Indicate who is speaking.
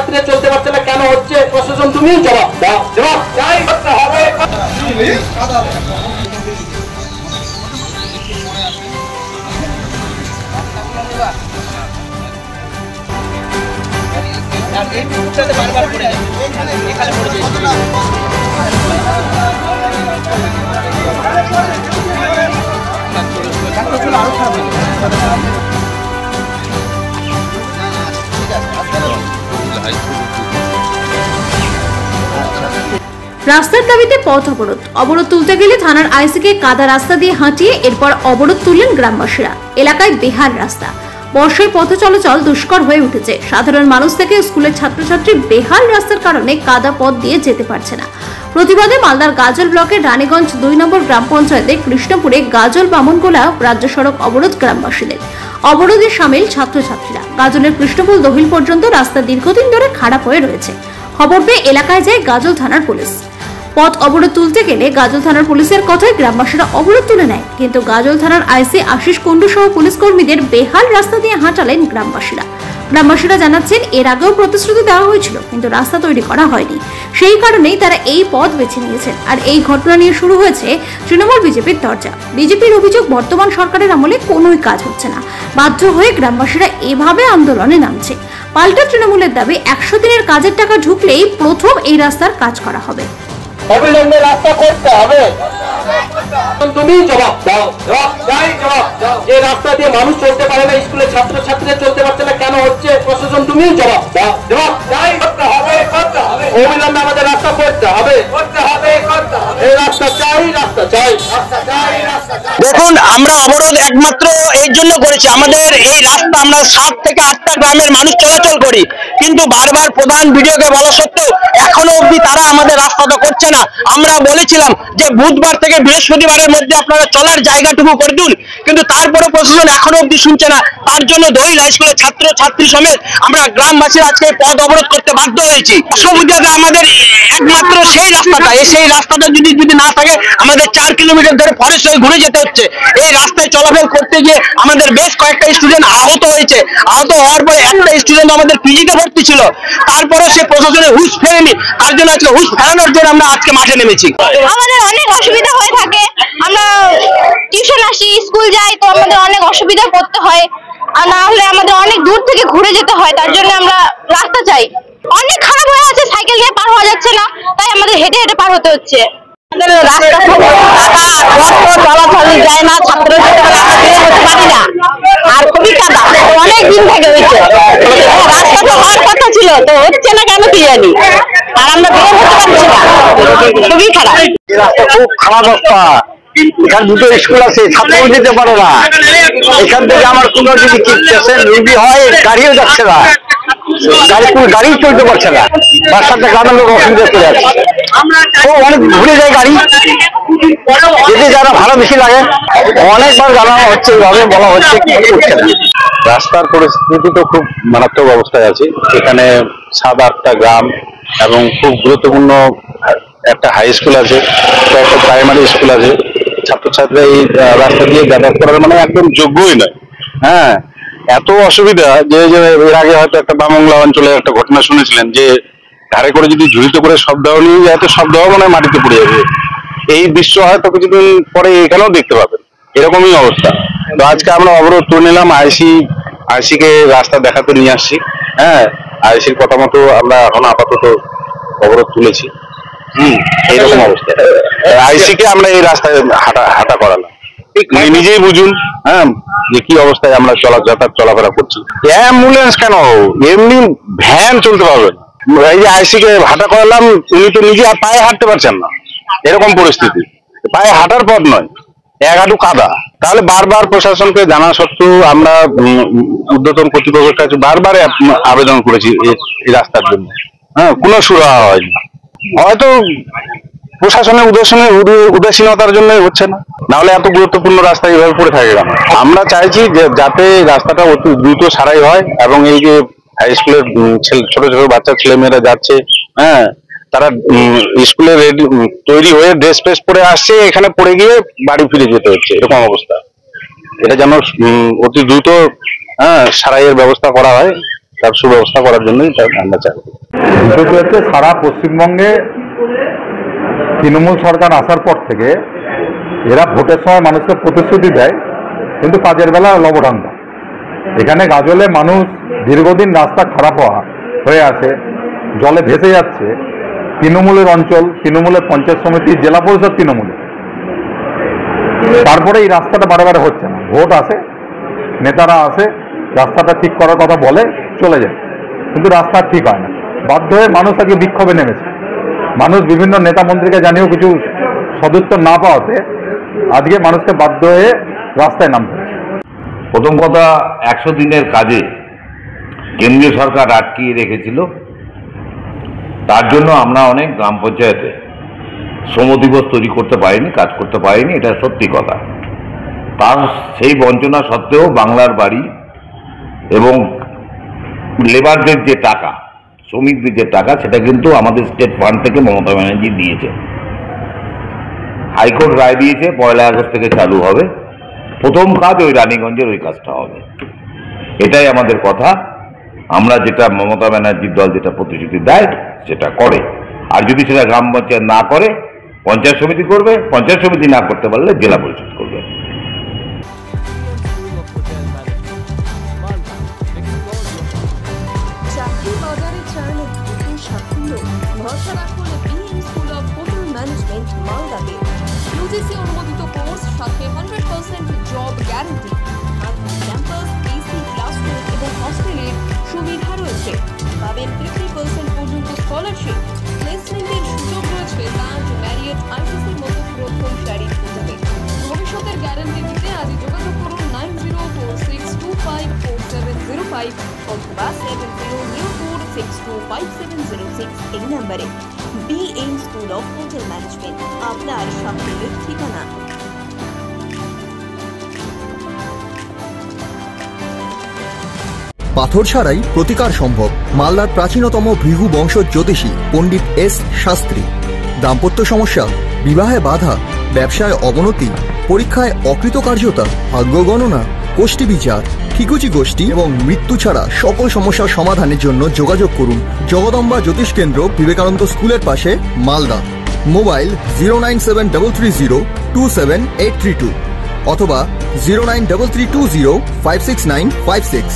Speaker 1: ছাত্রীরা চলতে পারছে না, কেন হচ্ছে? প্রশাসন তুমি জবাব দাও। জবাব চাই করতে হবে।
Speaker 2: রাস্তার দাবিতে পথ অবরোধ তুলতে গেলে থানার আইসিকে কাদা রাস্তা দিয়ে হাঁটিয়ে এরপর অবরোধ তুললেন গ্রামবাসীরা। এলাকায় বেহাল রাস্তা, বর্ষায় পথ চলাচল দুষ্কর হয়ে উঠেছে। সাধারণ মানুষ থেকে স্কুলের ছাত্রছাত্রী বেহাল রাস্তার কারণে কাদা পথ দিয়ে যেতে পারছে না। প্রতিবাদে মালদার গাজল ব্লকের রানীগঞ্জ 2 নম্বর গ্রাম পঞ্চায়েতের কৃষ্ণপুরে গাজল বামনগোলা রাজ্য সড়ক অবরোধ গ্রামবাসীদের। অবরোধে সামিল ছাত্রছাত্রীরা। গাজলের কৃষ্ণপুর দহিল পর্যন্ত রাস্তা দীর্ঘদিন ধরে খারাপ হয়ে রয়েছে। খবর পেয়ে এলাকায় যায় গাজল থানার পুলিশ। পথ অবরোধ তুলতে গেলে গাজল থানার পুলিশের কথায় গ্রামবাসীরা অবরোধ তুলে নেয়, কিন্তু গাজল থানার আইসি আশিস কুন্ডু সহ পুলিশ কর্মীদের বেহাল রাস্তা দিয়ে হাঁটালেন গ্রামবাসীরা জানাচ্ছেন এর আগেও প্রতিশ্রুতি দেওয়া হয়েছিল, কিন্তু রাস্তা তৈরি করা হয়নি। সেই কারণেই তারা এই পথ বেছে নিয়েছেন। আর এই ঘটনা নিয়ে শুরু হয়েছে তৃণমূল বিজেপির চর্চা। বিজেপির অভিযোগ, বর্তমান সরকারের আমলে কোনোই কাজ হচ্ছে না। বাধ্য হয়ে গ্রামবাসীরা এভাবে আন্দোলনে নামছে। পাল্টা তৃণমূলের দাবি 100 দিনের কাজের টাকা ঢুকলেই প্রথম এই রাস্তার কাজ করা হবে।
Speaker 1: অবিলম্বে রাস্তা করতে হবে। তুমি জবাব দাও। জবাব চাই, জবাব দাও। যে রাস্তা দিয়ে মানুষ চলতে পারে না, স্কুলের ছাত্রছাত্রীরা চলতে পারছে না, কেন হচ্ছে? প্রশাসন তুমি জবাব দাও। জবাব চাই করতে হবে, করতে হবে। অবিলম্বে আমাদের রাস্তা করতে হবে, করতে হবে, করতে হবে। এই রাস্তা চাই, রাস্তা চাই, রাস্তা চাই, রাস্তা চাই।
Speaker 3: দেখুন, আমরা অবরোধ একমাত্র এই জন্য করেছি, আমাদের এই রাস্তা আমরা 7 থেকে 8টা গ্রামের মানুষ চলাচল করি, কিন্তু বারবার প্রধান ভিডিওকে বলা সত্ত্বেও এখনো অবধি তারা আমাদের রাস্তাটা করছে না। আমরা বলেছিলাম যে বুধবার থেকে বৃহস্পতিবারের মধ্যে আপনারা চলার জায়গাটুকু করে দিন, কিন্তু তারপরে প্রশাসন এখনো অবধি শুনছে না। তার জন্য দহিল হাই স্কুলের ছাত্রছাত্রী সমেত আমরা গ্রামবাসী আজকে পথ অবরোধ করতে বাধ্য হয়েছি। অসুবিধাটা আমাদের একমাত্র সেই রাস্তাটা, সেই রাস্তাটা যদি না থাকে আমাদের 4 কিলোমিটার ধরে ফরেস্ট হয়ে ঘুরে যেতে হচ্ছে। এই রাস্তায় চলাফেরা করতে গিয়ে আমাদের বেশ কয়েকটা স্টুডেন্ট আহত হয়েছে। আহত হওয়ার পরে একটা স্টুডেন্ট আমাদের পিজিতে ভর্তি ছিল, তারপরে সে প্রশাসনের হুঁশ ফেরেনি। তার জন্য আজকে হুঁশ ফেরানোর জন্য আমরা আজকে মাঠে নেমেছি।
Speaker 4: আমাদের অনেক অসুবিধা হয়ে থাকে, আমরা টিউশন আসি, স্কুল যাই, তো আমাদের অনেক অসুবিধা পড়তে হয়। আর না হলে আমাদের অনেক দূর থেকে ঘুরে যেতে হয়, তার জন্য আমরা রাস্তা চাই। অনেক খারাপ হয়ে আছে, সাইকেল নিয়ে পার হওয়া যাচ্ছে না, তাই আমাদের হেঁটে হেঁটে পার হতে হচ্ছে। চলাচল যায় না, ছাত্ররা পারি না, আর খুবই কাদা, অনেক দিন থেকে হয়েছে। রাস্তা তো হওয়ার কথা ছিল, তো হচ্ছে না কেন কি জানি, আর আমরা বের হতে পারছি না, খুবই খারাপ।
Speaker 3: রাস্তা খুব খারাপ অবস্থা। এখানে 2টো স্কুল আছে, ছাত্র যেতে পারে না। এখান থেকে আমার কোনো যদি রুগী হয়, গাড়িও যাচ্ছে না, গাড়ি চলতে পারছে না। তার সাথে গ্রামের লোক অসুবিধা করে আছে, অনেক ঘুরে যায় গাড়ি, যেতে যারা ভাড়া বেশি লাগে। অনেকবার জানানো হচ্ছে, এইভাবে বলা হচ্ছে, কিছু করছে না। রাস্তার পরিস্থিতি তো খুব মারাত্মক অবস্থায় আছে। এখানে 7-8টা গ্রাম এবং খুব গুরুত্বপূর্ণ একটা হাই স্কুল আছে, একটা প্রাইমারি স্কুল আছে। ছাত্রছাত্রীরা এই রাস্তা দিয়ে যাতায়াত করার মানে একদম যোগ্যই নয়। হ্যাঁ, এত অসুবিধা যে এর আগে হয়তো একটা বামংলা অঞ্চলে একটা ঘটনা শুনেছিলেন যে ধারে করে যদি ঝুড়িতে করে সব দেওয়া নিয়ে যায় তো সব দেওয়া মানে মাটিতে পড়ে যাবে। এই দৃশ্য হয়তো কিছুদিন পরে এখানেও দেখতে পাবেন, এরকমই অবস্থা। তো আজকে আমরা অবরোধ তুলে নিলাম, আইসিকে রাস্তা দেখাতে নিয়ে আসছি। হ্যাঁ, আইসির কথা মতো আমরা এখন আপাতত অবরোধ তুলেছি। এইরকম অবস্থা। আইসিকে আমরা এই রাস্তায় হাঁটা করালাম, নিজেই বুঝুন। হ্যাঁ, যে কি অবস্থায় আমরা যাতায়াত চলাফেরা করছি। অ্যাম্বুলেন্স কেন, এমনি ভ্যান চলতে পারবে। এই যে আইসিকে হাঁটা করালাম, উনি তো নিজে পায়ে হাঁটতে পারছেন না, এরকম পরিস্থিতি। পায়ে হাঁটার পথ নয়, এক হাঁটু কাদা। তাহলে বারবার প্রশাসনকে জানা সত্ত্বেও আমরা ঊর্ধ্বতন কর্তৃপক্ষের কাছে বারবার আবেদন করেছি এই রাস্তার জন্য। হ্যাঁ, কোনো সুরাহা হয়নি। হয়তো প্রশাসনের উদাসীনতার জন্যই হচ্ছে না, নাহলে এত গুরুত্বপূর্ণ রাস্তা এইভাবে পড়ে থাকে কেন? আমরা চাইছি যে যাতে রাস্তাটা অতি দ্রুত সারাই হয়, এবং এই যে হাই স্কুলের ছোট ছোট বাচ্চা ছেলেমেয়েরা যাচ্ছে, হ্যাঁ, তারা স্কুলে তৈরি হয়ে ড্রেস ফ্রেস পরে আসছে, এখানে পড়ে গিয়ে বাড়ি ফিরে যেতে হচ্ছে, এরকম অবস্থা। এটা যেন অতি দ্রুত সারাইয়ের ব্যবস্থা করা হয়, তার সুব্যবস্থা করার জন্যই আমরা চাই।
Speaker 5: বিষয়টি হচ্ছে সারা পশ্চিমবঙ্গে তৃণমূল সরকার আসার পর থেকে এরা ভোটের সময় মানুষকে প্রতিশ্রুতি দেয়, কিন্তু কাজের বেলা লবঢাঙ্গ। এখানে গাজলে মানুষ দীর্ঘদিন রাস্তা খারাপ হয়ে আছে, জলে ভেসে যাচ্ছে। তৃণমূলের অঞ্চল, তৃণমূলের পঞ্চায়েত সমিতি, জেলা পরিষদ তৃণমূলের। তারপরে এই রাস্তাটা বারে হচ্ছে না। ভোট আসে, নেতারা আসে, রাস্তাটা ঠিক করার কথা বলে চলে যায়, কিন্তু রাস্তা ঠিক হয় না। বাধ্য হয়ে মানুষ আজকে বিক্ষোভে নেমেছে। মানুষ বিভিন্ন নেতা মন্ত্রীকে জানিয়েও কিছু সদুত্তর না পাওয়াতে আজকে মানুষকে বাধ্য হয়ে রাস্তায় নামতে হচ্ছে।
Speaker 6: প্রথম কথা, 100 দিনের কাজে কেন্দ্রীয় সরকার আটকিয়ে রেখেছিল, তার জন্য আমরা অনেক গ্রাম পঞ্চায়েতে শ্রম দিবস তৈরি করতে পারিনি, কাজ করতে পারিনি, এটা সত্যি কথা। তার সেই বঞ্চনা সত্ত্বেও বাংলার বাড়ি এবং লেবারদের যে টাকা, শ্রমিকদের যে টাকা, সেটা কিন্তু আমাদের স্টেট ফান্ড থেকে মমতা ব্যানার্জি দিয়েছে। হাইকোর্ট রায় দিয়েছে 1 আগস্ট থেকে চালু হবে। প্রথম কাজ ওই রানীগঞ্জের ওই কাজটা হবে, এটাই আমাদের কথা। আমরা যেটা মমতা ব্যানার্জির দল যেটা প্রতিশ্রুতি দেয় সেটা করে, আর যদি সেটা গ্রাম পঞ্চায়েত না করে পঞ্চায়েত সমিতি করবে, পঞ্চায়েত সমিতি না করতে পারলে জেলা পরিষদ করবে।
Speaker 7: চাকরি বাজারে চান দ্রুত সাফল্য, ভরসা রাখুন BM school of hotel management মালদাতে। ইউজিসি অনুমোদিত কোর্স, সাথে 100% জব গ্যারান্টি, আর ক্যাম্পাস, এসি ক্লাসরুম এবং হস্টেলের সুবিধা রয়েছে। পাবেন 50% পর্যন্ত স্কলারশিপ, প্লেসমেন্টের সুযোগ রয়েছে লাঞ্চ, ম্যারিয়েট, আইটিসির মতো প্রথম সারির হোটেলে। ভবিষ্যতের গ্যারান্টি দিতে আজই যোগাযোগ করুন 9046254705 অথবা 7004625706 এই নম্বরে। BM school of hotel management, আপনার সাফল্যের ঠিকানা।
Speaker 8: পাথর ছাড়াই প্রতিকার সম্ভব। মালদার প্রাচীনতম ভৃগু বংশ জ্যোতিষী পণ্ডিত এস শাস্ত্রী। দাম্পত্য সমস্যা, বিবাহে বাধা, ব্যবসায় অবনতি, পরীক্ষায় অকৃতকার্যতা, ভাগ্য গণনা, কোষ্ঠী বিচার, ঠিকুচি গোষ্ঠী এবং মৃত্যু ছাড়া সকল সমস্যার সমাধানের জন্য যোগাযোগ করুন জগদম্বা জ্যোতিষ কেন্দ্র, বিবেকানন্দ স্কুলের পাশে, মালদা। মোবাইল 09733027832 অথবা 09332056956।